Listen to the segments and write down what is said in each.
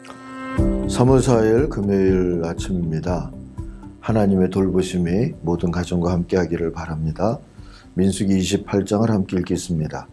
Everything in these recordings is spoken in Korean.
3월 4일 금요일 아침입니다. 하나님의 돌보심이 모든 가정과 함께 하기를 바랍니다. 민수기 28장을 함께 읽겠습니다.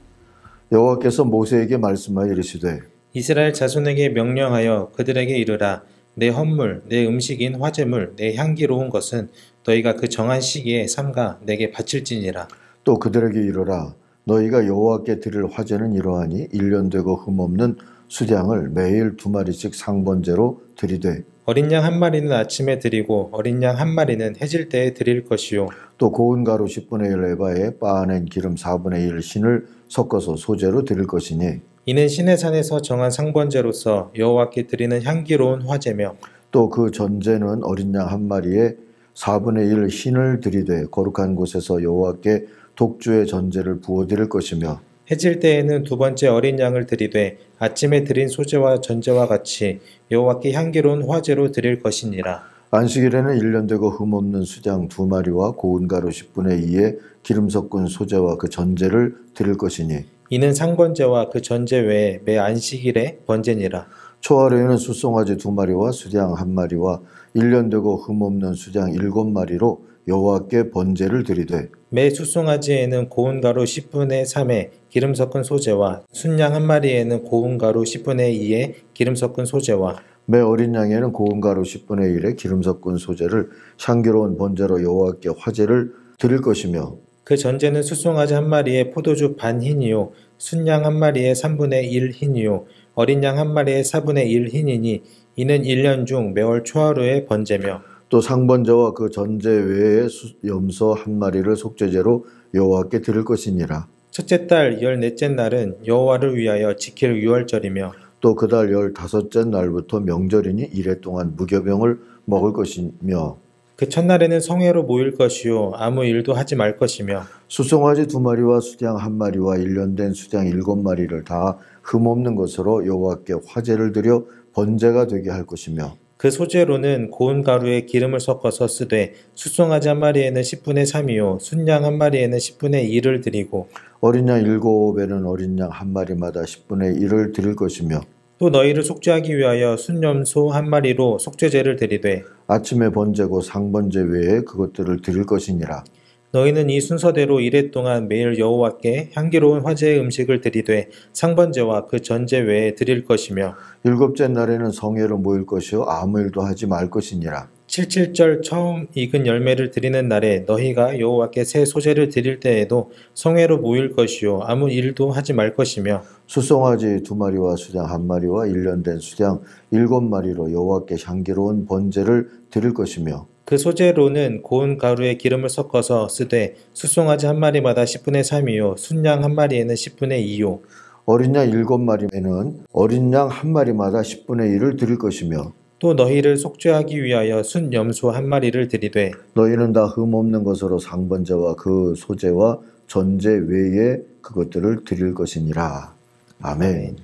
여호와께서 모세에게 말씀하여 이르시되 이스라엘 자손에게 명령하여 그들에게 이르라. 내 헌물, 내 음식인 화제물, 내 향기로운 것은 너희가 그 정한 시기에 삼가 내게 바칠지니라. 또 그들에게 이르라. 너희가 여호와께 드릴 화제는 이러하니 1년 되고 흠없는 수량을 매일 2마리씩 상번제로 드리되 어린 양 한 마리는 아침에 드리고 어린 양 한 마리는 해질 때에 드릴 것이요. 또 고운 가루 10분의 1 에바에 빻아낸 기름 4분의 1 신을 섞어서 소제로 드릴 것이니 이는 시내 산에서 정한 상번제로서 여호와께 드리는 향기로운 화제며 또 그 전제는 어린 양 한 마리에 4분의 1 흰을 드리되 거룩한 곳에서 여호와께 독주의 전제를 부어 드릴 것이며 해질 때에는 두 번째 어린 양을 드리되 아침에 드린 소제와 전제와 같이 여호와께 향기로운 화제로 드릴 것이니라. 안식일에는 1년 되고 흠없는 수장 2마리와 고운 가루 10분의 2에 기름 섞은 소제와 그 전제를 드릴 것이니 이는 상번제와 그 전제 외에 매 안식일에 번제니라. 초하루에는 숫송아지 2마리와 수장 1마리와 1년 되고 흠없는 수장 7마리로 여호와께 번제를 드리되 매 숫송아지에는 고운 가루 10분의 3에 기름 섞은 소제와 순양 한 마리에는 고운 가루 10분의 2에 기름 섞은 소제와 매 어린 양에는 고운 가루 10분의 1에 기름 섞은 소제를 향기로운 번제로 여호와께 화제를 드릴 것이며 그 전제는 숫송아지 한 마리에 포도주 반 흰이요 순양 한 마리에 3분의 1 흰이요 어린 양 한 마리에 4분의 1 흰이니 이는 1년 중 매월 초하루의 번제며 또 상번제와 그 전제 외에 염소 한 마리를 속죄제로 여호와께 드릴 것이니라. 첫째 달 14째 날은 여호와를 위하여 지킬 유월절이며 또 그 달 15째 날부터 명절이니 이래 동안 무교병을 먹을 것이며 그 첫날에는 성회로 모일 것이요 아무 일도 하지 말 것이며 숫송아지 2마리와 수장 1마리와 1년 된 수장 7마리를 다 흠없는 것으로 여호와께 화제를 드려 번제가 되게 할 것이며 그 소제로는 고운 가루에 기름을 섞어서 쓰되 숫송아지 한 마리에는 10분의 3이요 순양 한 마리에는 10분의 1을 드리고 어린 양 7에는 어린 양 한 마리마다 10분의 1을 드릴 것이며 또 너희를 속죄하기 위하여 순염소 한 마리로 속죄제를 드리되 아침에 번제고 상번제 외에 그것들을 드릴 것이니라. 너희는 이 순서대로 이래 동안 매일 여호와께 향기로운 화제의 음식을 드리되 상번제와 그 전제 외에 드릴 것이며 7째 날에는 성회로 모일 것이요 아무 일도 하지 말 것이니라. 77절 처음 익은 열매를 드리는 날에 너희가 여호와께 새 소제를 드릴 때에도 성회로 모일 것이요 아무 일도 하지 말 것이며 숫송아지 2마리와 수장 1마리와 1년 된 수장 7마리로 여호와께 향기로운 번제를 드릴 것이며 그 소제로는 고운 가루에 기름을 섞어서 쓰되 숫송아지 한 마리마다 10분의 3이요 순양 한 마리에는 10분의 2요 어린 양 7마리에는 어린 양 한 마리마다 10분의 1을 드릴 것이며 또 너희를 속죄하기 위하여 순염소 한 마리를 드리되 너희는 다 흠없는 것으로 상번제와 그 소제와 전제 외에 그것들을 드릴 것이니라. 아멘.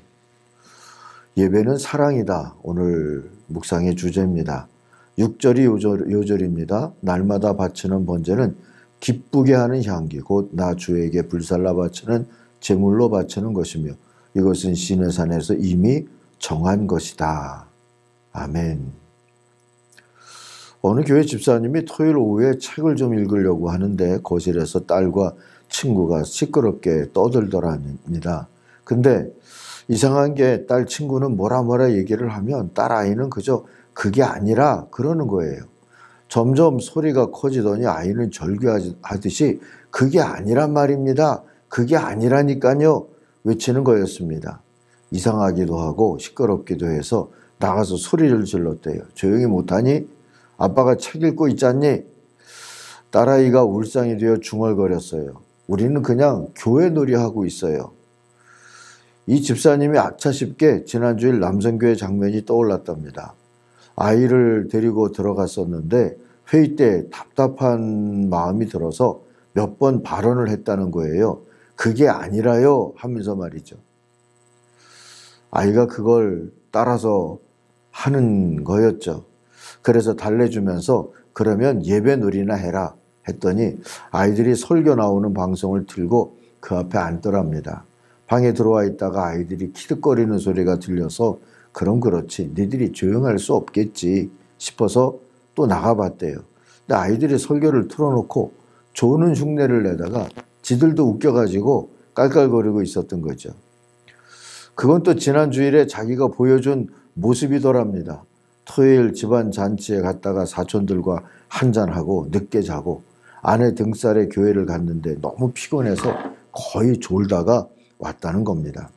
예배는 사랑이다. 오늘 묵상의 주제입니다. 6절이 요절입니다. 날마다 바치는 번제는 기쁘게 하는 향기 곧 나 주에게 불살라 바치는 제물로 바치는 것이며 이것은 시내산에서 이미 정한 것이다. 아멘. 어느 교회 집사님이 토요일 오후에 책을 좀 읽으려고 하는데 거실에서 딸과 친구가 시끄럽게 떠들더랍니다. 근데 이상한 게 딸 친구는 뭐라 얘기를 하면 딸 아이는 그저 그게 아니라 그러는 거예요. 점점 소리가 커지더니 아이는 절규하듯이 그게 아니란 말입니다. 그게 아니라니까요. 외치는 거였습니다. 이상하기도 하고 시끄럽기도 해서 나가서 소리를 질렀대요. 조용히 못하니? 아빠가 책 읽고 있잖니? 딸아이가 울상이 되어 중얼거렸어요. 우리는 그냥 교회 놀이하고 있어요. 이 집사님이 아차쉽게 지난주일 남성교회 장면이 떠올랐답니다. 아이를 데리고 들어갔었는데 회의 때 답답한 마음이 들어서 몇 번 발언을 했다는 거예요. 그게 아니라요 하면서 말이죠. 아이가 그걸 따라서 하는 거였죠. 그래서 달래주면서 그러면 예배놀이나 해라 했더니 아이들이 설교 나오는 방송을 틀고 그 앞에 앉더랍니다. 방에 들어와 있다가 아이들이 키득거리는 소리가 들려서 그럼 그렇지. 니들이 조용할 수 없겠지 싶어서 또 나가봤대요. 근데 아이들이 설교를 틀어놓고 조는 흉내를 내다가 지들도 웃겨가지고 깔깔거리고 있었던 거죠. 그건 또 지난 주일에 자기가 보여준 모습이더랍니다. 토요일 집안 잔치에 갔다가 사촌들과 한잔하고 늦게 자고 아내 등살에 교회를 갔는데 너무 피곤해서 거의 졸다가 왔다는 겁니다.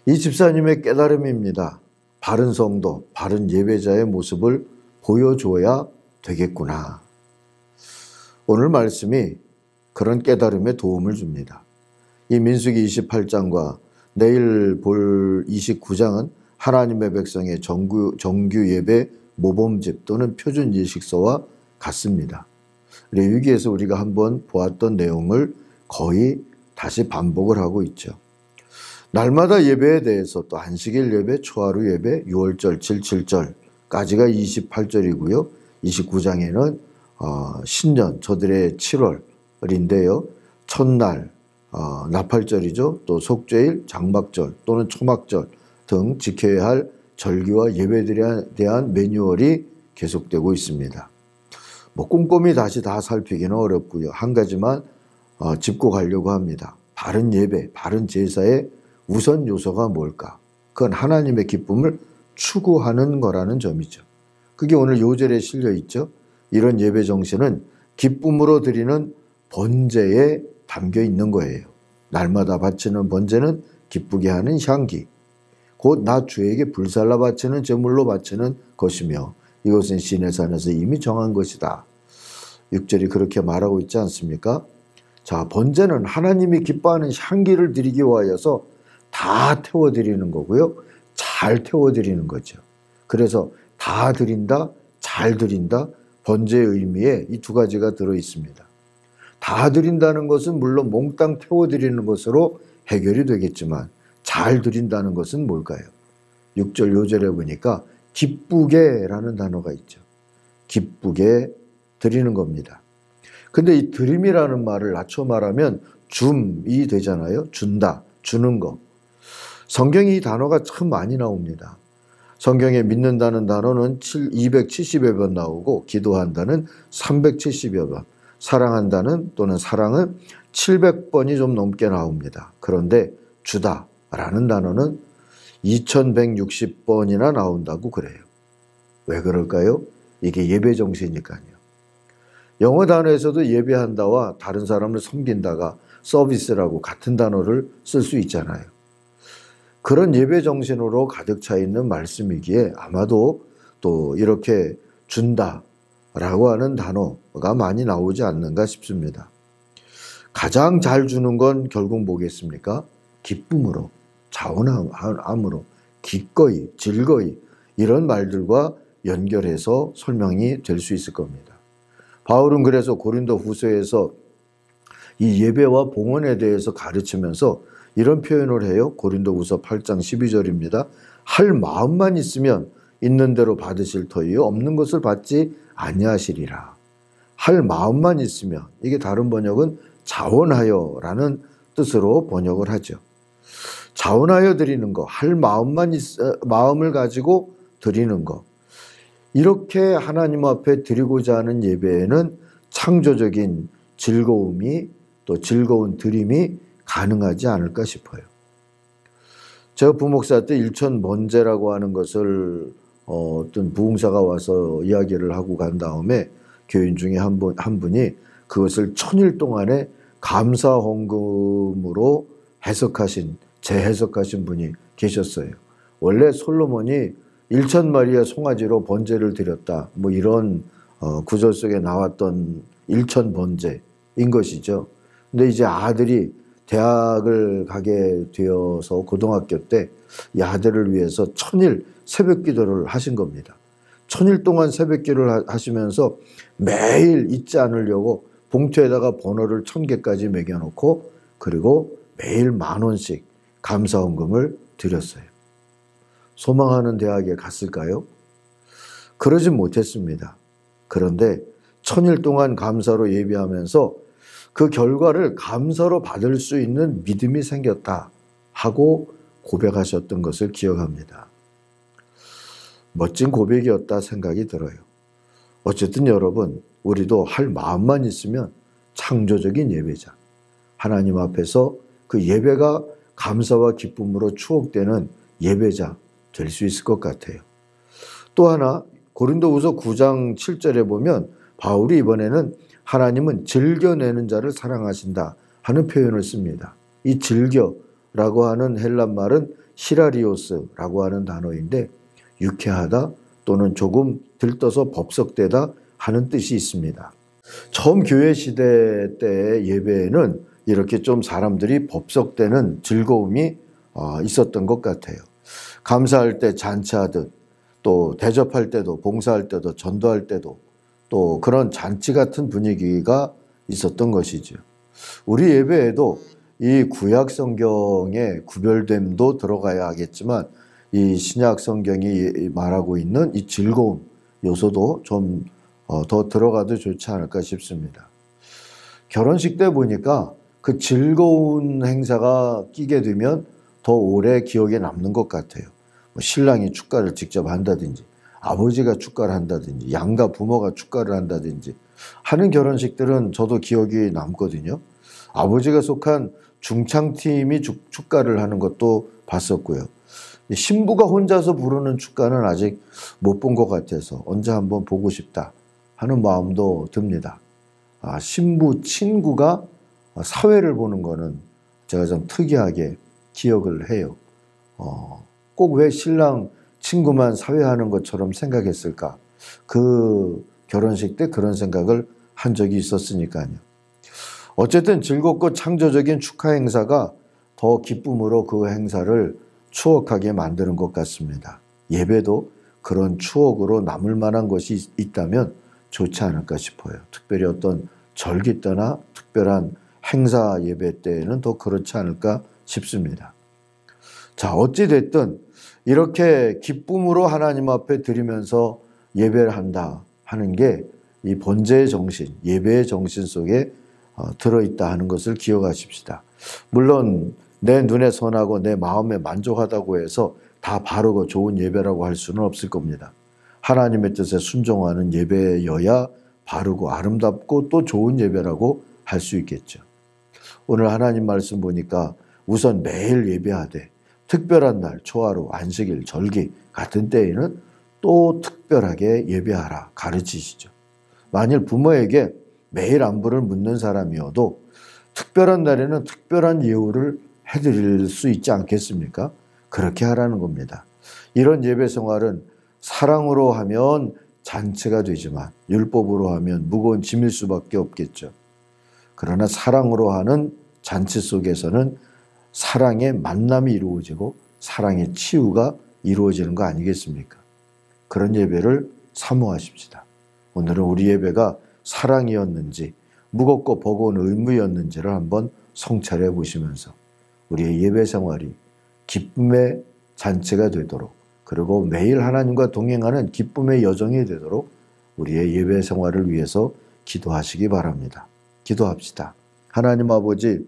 이 집사님의 깨달음입니다. 바른 성도, 바른 예배자의 모습을 보여줘야 되겠구나. 오늘 말씀이 그런 깨달음에 도움을 줍니다. 이 민수기 28장과 내일 볼 29장은 하나님의 백성의 정규 예배 모범집 또는 표준 예식서와 같습니다. 레위기에서 우리가 한번 보았던 내용을 거의 다시 반복을 하고 있죠. 날마다 예배에 대해서 또 안식일 예배, 초하루 예배, 6월절, 7.7절까지가 28절이고요. 29장에는 신년, 저들의 7월인데요. 첫날, 나팔절이죠. 또 속죄일, 장막절 또는 초막절 등 지켜야 할 절기와 예배들에 대한 매뉴얼이 계속되고 있습니다. 뭐 꼼꼼히 다시 다 살피기는 어렵고요. 한 가지만 짚고 가려고 합니다. 바른 예배, 바른 제사의 우선 요소가 뭘까? 그건 하나님의 기쁨을 추구하는 거라는 점이죠. 그게 오늘 요절에 실려 있죠. 이런 예배 정신은 기쁨으로 드리는 번제에 담겨 있는 거예요. 날마다 바치는 번제는 기쁘게 하는 향기, 곧 나 주에게 불살라 바치는 제물로 바치는 것이며 이것은 신의 산에서 이미 정한 것이다. 6절이 그렇게 말하고 있지 않습니까? 자, 번제는 하나님이 기뻐하는 향기를 드리기 위하여서 다 태워드리는 거고요. 잘 태워드리는 거죠. 그래서 다 드린다, 잘 드린다, 번제의 의미에 이 두 가지가 들어있습니다. 다 드린다는 것은 물론 몽땅 태워드리는 것으로 해결이 되겠지만 잘 드린다는 것은 뭘까요? 6절 요절에 보니까 기쁘게라는 단어가 있죠. 기쁘게 드리는 겁니다. 근데 이 드림이라는 말을 낮춰 말하면 줌이 되잖아요. 준다, 주는 거. 성경에 이 단어가 참 많이 나옵니다. 성경에 믿는다는 단어는 270여 번 나오고 기도한다는 370여 번, 사랑한다는 또는 사랑은 700번이 좀 넘게 나옵니다. 그런데 주다라는 단어는 2160번이나 나온다고 그래요. 왜 그럴까요? 이게 예배 정신이니까요. 영어 단어에서도 예배한다와 다른 사람을 섬긴다가 서비스라고 같은 단어를 쓸 수 있잖아요. 그런 예배 정신으로 가득 차 있는 말씀이기에 아마도 또 이렇게 준다라고 하는 단어가 많이 나오지 않는가 싶습니다. 가장 잘 주는 건 결국 뭐겠습니까? 기쁨으로, 자원함으로, 기꺼이, 즐거이 이런 말들과 연결해서 설명이 될 수 있을 겁니다. 바울은 그래서 고린도 후서에서 이 예배와 봉헌에 대해서 가르치면서 이런 표현을 해요. 고린도 후서 8장 12절입니다. 할 마음만 있으면 있는 대로 받으실 터이요 없는 것을 받지 아니하시리라. 할 마음만 있으면, 이게 다른 번역은 자원하여라는 뜻으로 번역을 하죠. 자원하여 드리는 거, 할 마음을 가지고 드리는 거. 이렇게 하나님 앞에 드리고자 하는 예배에는 창조적인 즐거움이 또 즐거운 드림이 가능하지 않을까 싶어요. 제가 부목사 때 일천번제라고 하는 것을 어떤 부흥사가 와서 이야기를 하고 간 다음에 교인 중에 한 분이 그것을 1000일 동안에 감사 헌금으로 재해석하신 분이 계셨어요. 원래 솔로몬이 1000마리의 송아지로 번제를 드렸다. 뭐 이런 구절 속에 나왔던 일천번제인 것이죠. 근데 이제 아들이 대학을 가게 되어서 고등학교 때 이 아들을 위해서 1000일 새벽 기도를 하신 겁니다. 1000일 동안 새벽 기도를 하시면서 매일 잊지 않으려고 봉투에다가 번호를 1000개까지 매겨놓고 그리고 매일 10,000원씩 감사헌금을 드렸어요. 소망하는 대학에 갔을까요? 그러진 못했습니다. 그런데 1000일 동안 감사로 예배하면서 그 결과를 감사로 받을 수 있는 믿음이 생겼다 하고 고백하셨던 것을 기억합니다. 멋진 고백이었다 생각이 들어요. 어쨌든 여러분, 우리도 할 마음만 있으면 창조적인 예배자, 하나님 앞에서 그 예배가 감사와 기쁨으로 추억되는 예배자 될 수 있을 것 같아요. 또 하나 고린도후서 9장 7절에 보면 바울이 이번에는 하나님은 즐겨내는 자를 사랑하신다 하는 표현을 씁니다. 이 즐겨라고 하는 헬란 말은 히라리오스라고 하는 단어인데 유쾌하다 또는 조금 들떠서 법석되다 하는 뜻이 있습니다. 처음 교회 시대 때의 예배에는 이렇게 좀 사람들이 법석되는 즐거움이 있었던 것 같아요. 감사할 때 잔치하듯 또 대접할 때도 봉사할 때도 전도할 때도 또 그런 잔치 같은 분위기가 있었던 것이죠. 우리 예배에도 이 구약 성경의 구별됨도 들어가야 하겠지만 이 신약 성경이 말하고 있는 이 즐거움 요소도 좀 더 들어가도 좋지 않을까 싶습니다. 결혼식 때 보니까 그 즐거운 행사가 끼게 되면 더 오래 기억에 남는 것 같아요. 신랑이 축가를 직접 한다든지 아버지가 축가를 한다든지 양가 부모가 축가를 한다든지 하는 결혼식들은 저도 기억이 남거든요. 아버지가 속한 중창팀이 축가를 하는 것도 봤었고요. 신부가 혼자서 부르는 축가는 아직 못 본 것 같아서 언제 한번 보고 싶다 하는 마음도 듭니다. 신부 친구가 사회를 보는 거는 제가 좀 특이하게 기억을 해요. 꼭 왜 신랑 친구만 사회하는 것처럼 생각했을까? 그 결혼식 때 그런 생각을 한 적이 있었으니까요. 어쨌든 즐겁고 창조적인 축하 행사가 더 기쁨으로 그 행사를 추억하게 만드는 것 같습니다. 예배도 그런 추억으로 남을 만한 것이 있다면 좋지 않을까 싶어요. 특별히 어떤 절기 때나 특별한 행사 예배 때에는 더 그렇지 않을까 싶습니다. 자, 어찌됐든 이렇게 기쁨으로 하나님 앞에 드리면서 예배를 한다 하는 게 이 번제의 정신, 예배의 정신 속에 들어있다 하는 것을 기억하십시다. 물론 내 눈에 선하고 내 마음에 만족하다고 해서 다 바르고 좋은 예배라고 할 수는 없을 겁니다. 하나님의 뜻에 순종하는 예배여야 바르고 아름답고 또 좋은 예배라고 할 수 있겠죠. 오늘 하나님 말씀 보니까 우선 매일 예배하되 특별한 날, 초하루, 안식일, 절기 같은 때에는 또 특별하게 예배하라 가르치시죠. 만일 부모에게 매일 안부를 묻는 사람이어도 특별한 날에는 특별한 예우를 해드릴 수 있지 않겠습니까? 그렇게 하라는 겁니다. 이런 예배 생활은 사랑으로 하면 잔치가 되지만 율법으로 하면 무거운 짐일 수밖에 없겠죠. 그러나 사랑으로 하는 잔치 속에서는 사랑의 만남이 이루어지고 사랑의 치유가 이루어지는 거 아니겠습니까? 그런 예배를 사모하십시다. 오늘은 우리 예배가 사랑이었는지 무겁고 버거운 의무였는지를 한번 성찰해 보시면서 우리의 예배 생활이 기쁨의 잔치가 되도록 그리고 매일 하나님과 동행하는 기쁨의 여정이 되도록 우리의 예배 생활을 위해서 기도하시기 바랍니다. 기도합시다. 하나님 아버지,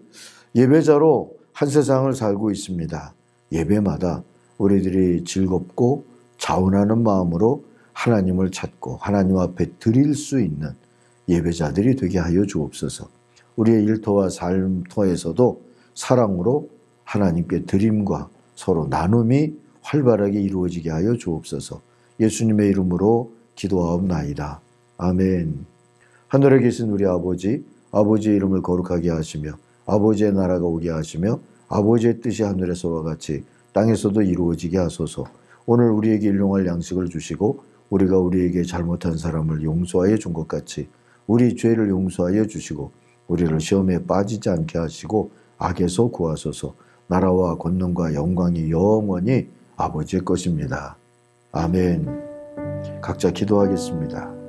예배자로 한 세상을 살고 있습니다. 예배마다 우리들이 즐겁고 자원하는 마음으로 하나님을 찾고 하나님 앞에 드릴 수 있는 예배자들이 되게 하여 주옵소서. 우리의 일터와 삶터에서도 사랑으로 하나님께 드림과 서로 나눔이 활발하게 이루어지게 하여 주옵소서. 예수님의 이름으로 기도하옵나이다. 아멘. 하늘에 계신 우리 아버지, 아버지의 이름을 거룩하게 하시며 아버지의 나라가 오게 하시며 아버지의 뜻이 하늘에서와 같이 땅에서도 이루어지게 하소서. 오늘 우리에게 일용할 양식을 주시고 우리가 우리에게 잘못한 사람을 용서하여 준 것 같이 우리 죄를 용서하여 주시고 우리를 시험에 빠지지 않게 하시고 악에서 구하소서. 나라와 권능과 영광이 영원히 아버지의 것입니다. 아멘. 각자 기도하겠습니다.